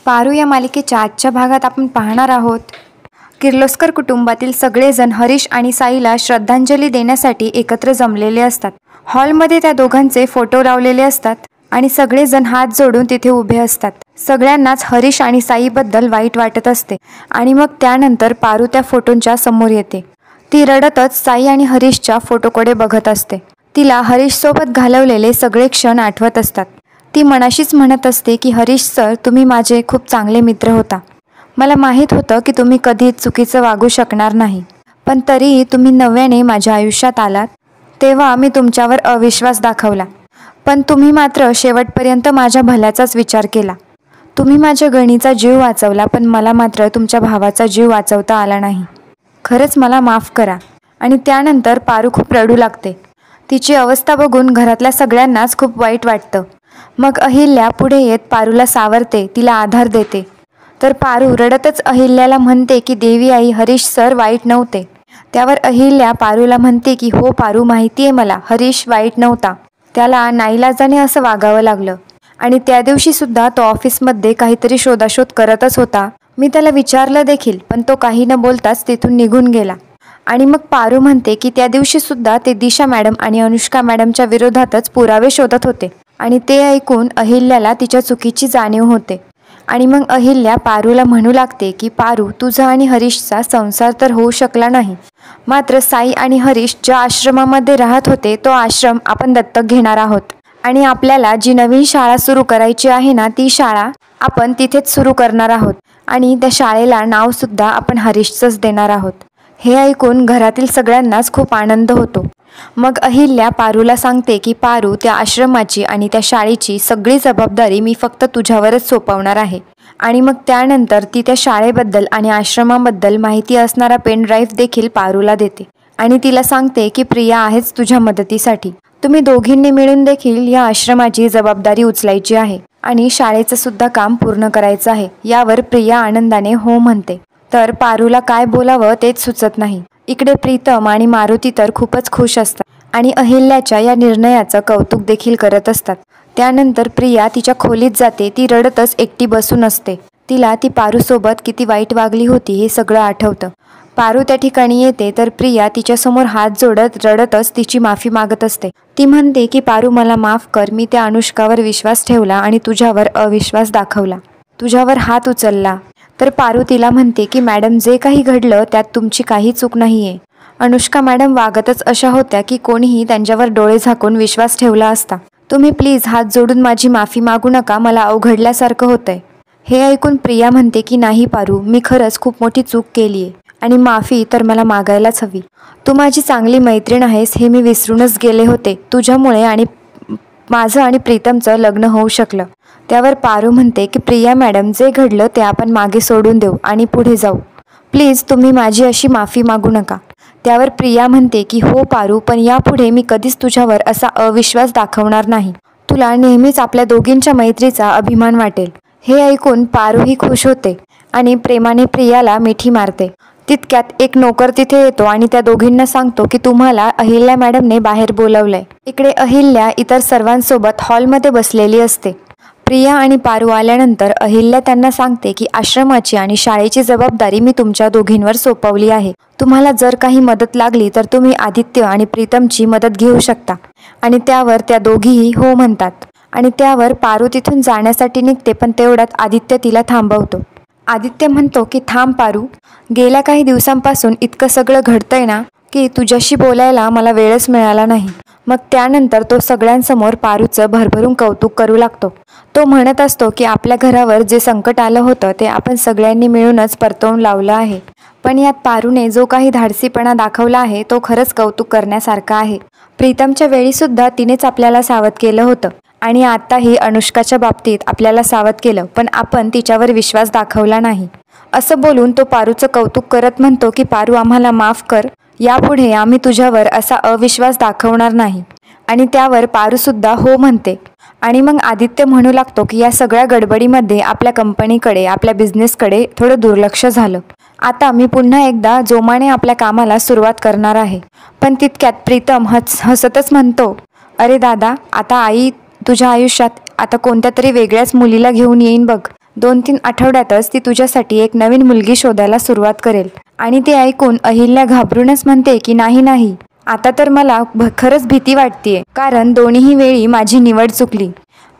पारू या मालिकेच्या आजच्या भागात आपण पाहणार आहोत किर्लोस्कर कुटुंबातील सगळेजण हरीश आणि साईला श्रद्धांजली देण्यासाठी एकत्र जमलेले असतात। हॉलमध्ये त्या दोघांचे फोटो लावलेले असतात आणि सगळेजण हात जोडून तिथे उभे असतात। सगळ्यांनाच हरीश आणि साईबद्दल वाईट वाटत असते आणि मग त्यानंतर पारू त्या फोटोंच्या समोर येते। ती रडतच साई आणि हरीशच्या फोटोकडे बघत असते। तिला हरीशसोबत घालवलेले सगळे क्षण आठवत असतात। ती मनाशीच म्हणत असते की हरीश सर, तुम्ही माझे खूप चांगले मित्र होता। मला माहीत होतं की तुम्ही कधीच चुकीचं वागू शकणार नाही, पण तरीही तुम्ही नव्याने माझ्या आयुष्यात आलात तेव्हा मी तुमच्यावर अविश्वास दाखवला, पण तुम्ही मात्र शेवटपर्यंत माझ्या भल्याचाच विचार केला। तुम्ही माझ्या गणीचा जीव वाचवला, पण मला मात्र तुमच्या भावाचा जीव वाचवता आला नाही। खरंच मला माफ करा। आणि त्यानंतर पारू खूप रडू लागते। तिची अवस्था बघून घरातल्या सगळ्यांनाच खूप वाईट वाटतं। मग अहिल्या पुढे येत पारूला सावरते, तिला आधार देते। तर पारू रडतच अहिल्याला म्हणते की देवी आई, हरीश सर वाईट नव्हते। त्यावर अहिल्या पारूला म्हणते की हो पारू, माहिती आहे मला, हरीश वाईट नव्हता, त्याला नाईलाजाने असं वागावं लागलं। आणि त्या दिवशी सुद्धा तो ऑफिसमध्ये काहीतरी शोधाशोध करतच होता। मी त्याला विचारलं देखील, पण तो काही न बोलताच तिथून निघून गेला। आणि मग पारू म्हणते की त्या दिवशी सुद्धा ते दिशा मॅडम आणि अनुष्का मॅडमच्या विरोधातच पुरावे शोधत होते। आणि ते ऐकून अहिल्याला तिच्या चुकीची जाणीव होते। आणि मग अहिल्या पारूला म्हणू लागते की पारू, तुझा आणि हरीशचा संसार तर होऊ शकला नाही, मात्र साई आणि हरीश ज्या आश्रमामध्ये राहत होते तो आश्रम आपण दत्तक घेणार आहोत। आणि आपल्याला जी नवीन शाळा सुरू करायची आहे ना, ती शाळा आपण तिथेच सुरू करणार आहोत। आणि त्या शाळेला नावसुद्धा आपण हरीशचंच देणार आहोत। हे ऐकून घरातील सगळ्यांनाच खूप आनंद होतो। मग अहिल्या पारूला सांगते की पारू, त्या आश्रमाची आणि त्या शाळेची सगळी जबाबदारी मी फक्त तुझ्यावरच सोपवणार आहे। आणि मग त्यानंतर ती त्या शाळेबद्दल आणि आश्रमाबद्दल माहिती असणारा पेन ड्राईव्ह देखील पारूला देते। आणि तिला सांगते की प्रिया आहेच तुझ्या मदतीसाठी, तुम्ही दोघींनी मिळून देखील या आश्रमाची जबाबदारी उचलायची आहे आणि शाळेचं सुद्धा काम पूर्ण करायचं आहे। यावर प्रिया आनंदाने हो म्हणते। तर पारूला काय बोलावं तेच सुचत नाही। इकडे प्रीतम आणि मारुती तर खूपच खुश असतात आणि अहिल्याच्या या निर्णयाचं कौतुक देखील करत असतात। त्यानंतर प्रिया तिच्या खोलीत जाते। ती रडतच एकटी बसून असते। तिला ती पारूसोबत किती वाईट वागली होती हे सगळं आठवतं। पारू त्या ठिकाणी येते तर प्रिया तिच्यासमोर हात जोडत रडतच तिची माफी मागत असते। ती म्हणते की पारू, मला माफ कर, मी त्या अनुष्कावर विश्वास ठेवला आणि तुझ्यावर अविश्वास दाखवला, तुझ्यावर हात उचलला। तर पारू तिला म्हणते की मॅडम, जे काही घडलं त्यात तुमची काही चूक नाहीये। अनुष्का मॅडम वागतच अशा होत्या की कोणीही त्यांच्यावर डोळे झाकून विश्वास ठेवला असता। तुम्ही प्लीज हात जोडून माझी माफी मागू नका, मला अवघडल्यासारखं होतंय। हे ऐकून प्रिया म्हणते की नाही पारू, मी खरंच खूप मोठी चूक केलीये आणि माफी तर मला मागायलाच हवी। तू माझी चांगली मैत्रीण आहेस हे मी विसरूनच गेले होते। तुझ्यामुळे आणि माझं आणि प्रीतमचं लग्न होऊ शकलं। त्यावर पारू म्हणते की प्रिया मॅडम, जे घडलं ते आपण मागे सोडून देऊ आणि पुढे जाऊ। प्लीज तुम्ही माझी अशी माफी मागू नका। त्यावर प्रिया म्हणते की हो पारू, पण यापुढे मी कधीच तुझ्यावर असा अविश्वास दाखवणार नाही। तुला नेहमीच आपल्या दोघींच्या मैत्रीचा अभिमान वाटेल। हे ऐकून पारूही खुश होते आणि प्रेमाने प्रियाला मिठी मारते। तितक्यात एक नोकर तिथे येतो आणि त्या दोघींना सांगतो की तुम्हाला अहिल्या मॅडमने बाहेर बोलवलंय। इकडे अहिल्या इतर सर्वांसोबत हॉलमध्ये बसलेली असते। प्रिया आणि पारू आल्यानंतर अहिल्या त्यांना सांगते की आश्रमाची आणि शाळेची जबाबदारी मी तुमच्या दोघींवर सोपवली आहे। तुम्हाला जर काही मदत लागली तर तुम्ही आदित्य आणि प्रीतमची मदत घेऊ शकता। आणि त्यावर त्या दोघीही हो म्हणतात। आणि त्यावर पारू तिथून जाण्यासाठी निघते, पण तेवढ्यात आदित्य तिला थांबवतो। आदित्य म्हणतो की थांब पारू, गेल्या काही दिवसांपासून इतकं सगळं घडतंय ना की तुझ्याशी बोलायला मला वेळच मिळाला नाही। मग त्यानंतर तो सगळ्यांसमोर पारूचं भरभरून कौतुक करू लागतो। तो म्हणत असतो की आपल्या घरावर जे संकट आलं होतं ते आपण सगळ्यांनी मिळूनच परतवून लावलं आहे। पण यात पारूने जो काही धाडसीपणा दाखवला आहे तो खरंच कौतुक करण्यासारखा आहे। प्रीतमच्या वेळीसुद्धा तिनेच आपल्याला सावध केलं होतं आणि आताही अनुष्काच्या बाबतीत आपल्याला सावध केलं, पण आपण तिच्यावर विश्वास दाखवला नाही। असं बोलून तो पारूचं कौतुक करत म्हणतो की पारू, आम्हाला माफ कर, यापुढे आम्ही तुझ्यावर असा अविश्वास दाखवणार नाही। आणि त्यावर पारूसुद्धा हो म्हणते। आणि मग आदित्य म्हणू लागतो की या सगळ्या गडबडीमध्ये आपल्या कंपनीकडे, आपल्या बिझनेसकडे थोडं दुर्लक्ष झालं। आता मी पुन्हा एकदा जोमाने आपल्या कामाला सुरुवात करणार आहे। पण तितक्यात प्रीतम हसतच म्हणतो, अरे दादा, आता आई तुझ्या आयुष्यात आता कोणत्या तरी वेगळ्याच मुलीला घेऊन येईन बघ। 2-3 आठवड्यातच ती तुझ्यासाठी एक नवीन मुलगी शोधायला सुरुवात करेल. आणि ते ऐकून अहिल्या घाबरूनच म्हणते की नाही नाही, आता तर मला खरंच भीती वाटतेय, कारण दोन्ही वेळी माझी निवड चुकली.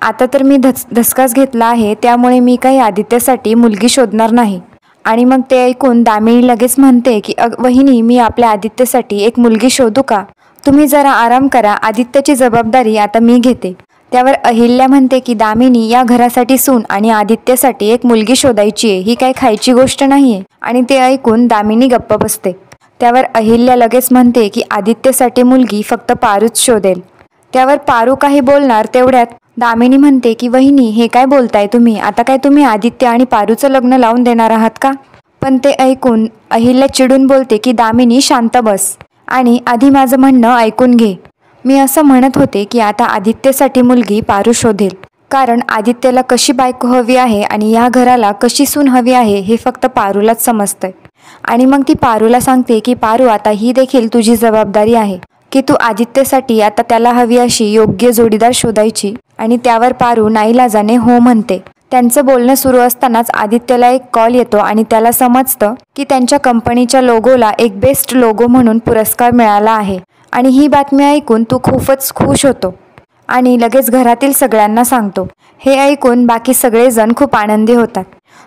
आता तर मी धसकाच घेतला आहे, त्यामुळे मी काही आदित्यसाठी मुलगी शोधणार नाही. आणि मग ते ऐकून दामिनी लगेच म्हणते की वहिनी, मी आपल्या आदित्यसाठी एक मुलगी शोधू का? तुम्ही जरा आराम करा, आदित्यची जबाबदारी आता मी घेते. त्यावर अहिल्या म्हणते की दामिनी, या घरासाठी सून आणि आदित्यसाठी एक मुलगी शोधायची आहे, ही काही खायची गोष्ट नाहीये. आणि ते ऐकून दामिनी गप्प बसते. त्यावर अहिल्या लगेच म्हणते की आदित्यसाठी मुलगी फक्त पारूच शोधेल. त्यावर पारू काही बोलणार तेवढ्यात दामिनी म्हणते की वहिनी, हे काय बोलताय तुम्ही? आता काय तुम्ही आदित्य आणि पारूचं लग्न लावून देणार आहात का? पण ते ऐकून अहिल्या चिडून बोलते की दामिनी, शांत बस आणि आधी माझं म्हणणं ऐकून घे. मी असं म्हणत होते की आता आदित्यसाठी मुलगी पारू शोधेल, कारण आदित्यला कशी बायको हवी आहे आणि या घराला कशी सून हवी आहे हे फक्त पारूलाच समजतंय. आणि मग ती पारूला सांगते की पारू, आता ही देखील तुझी जबाबदारी आहे की तू आदित्यसाठी आता त्याला हवी अशी योग्य जोडीदार शोधायची. आणि त्यावर पारू नाईलाजाने हो म्हणते. त्यांचं बोलणं सुरू असतानाच आदित्यला एक कॉल येतो आणि त्याला समजतं की त्यांच्या कंपनीच्या लोगोला एक बेस्ट लोगो म्हणून पुरस्कार मिळाला आहे. आणि ही बातमी ऐकून तू खूपच खुश होतो आणि लगेच घरातील सगळ्यांना सांगतो. हे ऐकून बाकी सगळेजण खूप आनंदी होतात.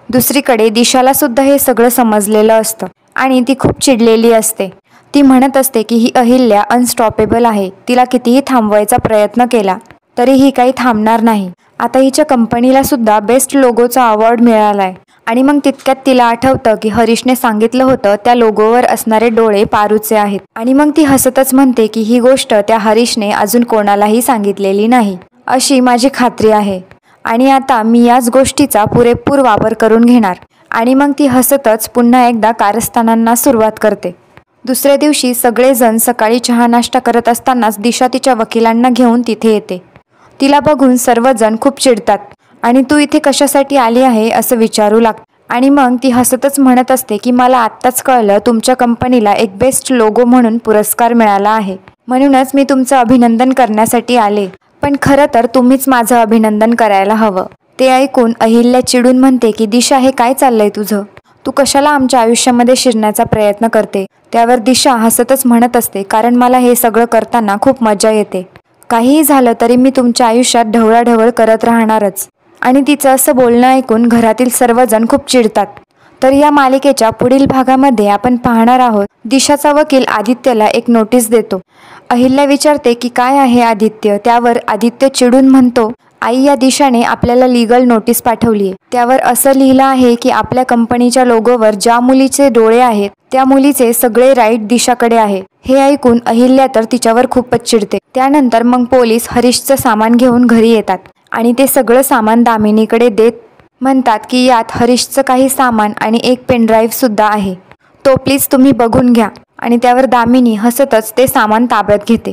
दुसरीकडे दिशाला सुद्धा हे सगळं समजलेलं असतं आणि ती खूप चिडलेली असते. ती म्हणत असते की ही अहिल्या अनस्टॉपेबल आहे, तिला कितीही थांबवायचा प्रयत्न केला तरी ही काही थांबणार नाही. आता हिच्या कंपनीला सुद्धा बेस्ट लोगोचा अवॉर्ड मिळालाय. आणि मग तितक्यात तिला आठवतं की हरीशने सांगितलं होतं त्या लोगोवर असणारे डोळे पारूचे आहेत. आणि मग ती हसतच म्हणते की ही गोष्ट त्या हरीशने अजून कोणालाही सांगितलेली नाही अशी माझी खात्री आहे, आणि आता मी याच गोष्टीचा पुरेपूर वापर करून घेणार. आणि मग ती हसतच पुन्हा एकदा कारस्थानांना सुरुवात करते. दुसऱ्या दिवशी सगळेजण सकाळी चहा नाश्ता करत असतानाच दिशा तिच्या वकिलांना घेऊन तिथे येते. तिला बघून सर्वजण खूप चिडतात आणि तू इथे कशासाठी आली आहे असं विचारू लागते. आणि मग ती हसतच म्हणत असते की मला आत्ताच कळलं, तुमच्या कंपनीला एक बेस्ट लोगो म्हणून पुरस्कार मिळाला आहे, म्हणूनच मी तुमचं अभिनंदन करण्यासाठी आले. पण खरं तर तुम्हीच माझं अभिनंदन करायला हवं. ते ऐकून अहिल्या चिडून म्हणते की दिशा, हे काय चाललंय तुझं? तू कशाला आमच्या आयुष्यामध्ये शिरण्याचा प्रयत्न करते? त्यावर दिशा हसतच म्हणत असते, कारण मला हे सगळं करताना खूप मजा येते. काहीही झालं तरी मी तुमच्या आयुष्यात ढवळाढवळ करत राहणारच. आणि तिचं असं बोलणं ऐकून घरातील सर्वजण खूप चिडतात. तर या मालिकेच्या पुढील भागामध्ये आपण पाहणार आहोत दिशाचा वकील आदित्यला एक नोटीस देतो. अहिल्या विचारते की काय आहे आदित्य? त्यावर आदित्य चिडून म्हणतो, आई, या दिशाने आपल्याला लीगल नोटीस पाठवली आहे. त्यावर असं लिहिलं आहे की आपल्या कंपनीच्या लोगोवर ज्या मुलीचे डोळे आहेत त्या मुलीचे सगळे राईट दिशाकडे आहे. हे ऐकून अहिल्या तर तिच्यावर खूपच चिडते. त्यानंतर मग पोलीस हरीशचं सामान घेऊन घरी येतात आणि ते सगळं सामान दामिनीकडे देत म्हणतात की यात हरीशचं काही सामान आणि एक पेनड्राईव्ह सुद्धा आहे, तो प्लीज तुम्ही बघून घ्या. आणि त्यावर दामिनी हसतच ते सामान ताब्यात घेते.